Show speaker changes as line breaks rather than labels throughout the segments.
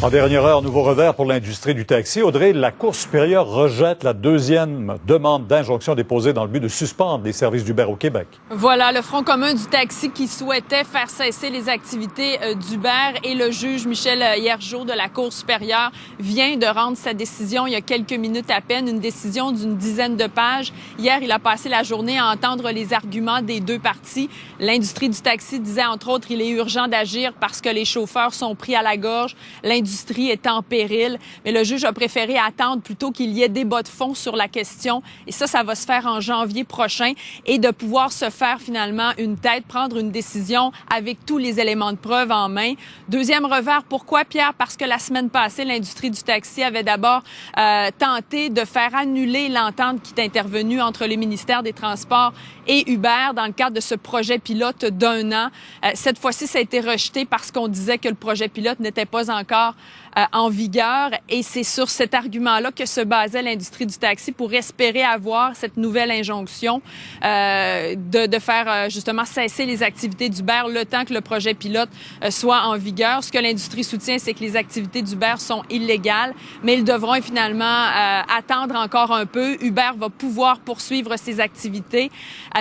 En dernière heure, nouveau revers pour l'industrie du taxi. Audrey, la Cour supérieure rejette la deuxième demande d'injonction déposée dans le but de suspendre les services d'Uber au Québec.
Voilà, le Front commun du taxi qui souhaitait faire cesser les activités d'Uber et le juge Michel Hiergeau de la Cour supérieure vient de rendre sa décision il y a quelques minutes à peine, une décision d'une dizaine de pages. Hier, il a passé la journée à entendre les arguments des deux parties. L'industrie du taxi disait, entre autres, il est urgent d'agir parce que les chauffeurs sont pris à la gorge. L'industrie est en péril, mais le juge a préféré attendre plutôt qu'il y ait débat de fond sur la question. Et ça va se faire en janvier prochain et de pouvoir se faire finalement une tête, prendre une décision avec tous les éléments de preuve en main. Deuxième revers, pourquoi, Pierre? Parce que la semaine passée, l'industrie du taxi avait d'abord tenté de faire annuler l'entente qui est intervenue entre le ministère des Transports et Uber dans le cadre de ce projet pilote d'1 an. Cette fois-ci, ça a été rejeté parce qu'on disait que le projet pilote n'était pas encore en vigueur. Et c'est sur cet argument-là que se basait l'industrie du taxi pour espérer avoir cette nouvelle injonction de faire justement cesser les activités d'Uber le temps que le projet pilote soit en vigueur. Ce que l'industrie soutient, c'est que les activités d'Uber sont illégales, mais ils devront finalement attendre encore un peu. Uber va pouvoir poursuivre ses activités.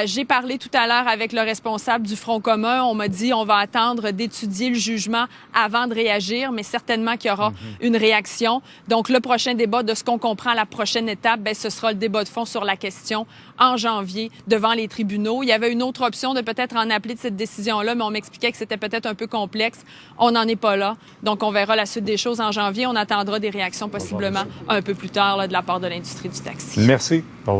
J'ai parlé tout à l'heure avec le responsable du Front commun. On m'a dit on va attendre d'étudier le jugement avant de réagir, mais certainement qu'il y aura une réaction. Donc, le prochain débat, de ce qu'on comprend, la prochaine étape, ce sera le débat de fond sur la question en janvier devant les tribunaux. Il y avait une autre option de peut-être en appeler de cette décision-là, mais on m'expliquait que c'était peut-être un peu complexe. On n'en est pas là. Donc, on verra la suite des choses en janvier. On attendra des réactions possiblement un peu plus tard là, de la part de l'industrie du taxi.
Merci. Au revoir.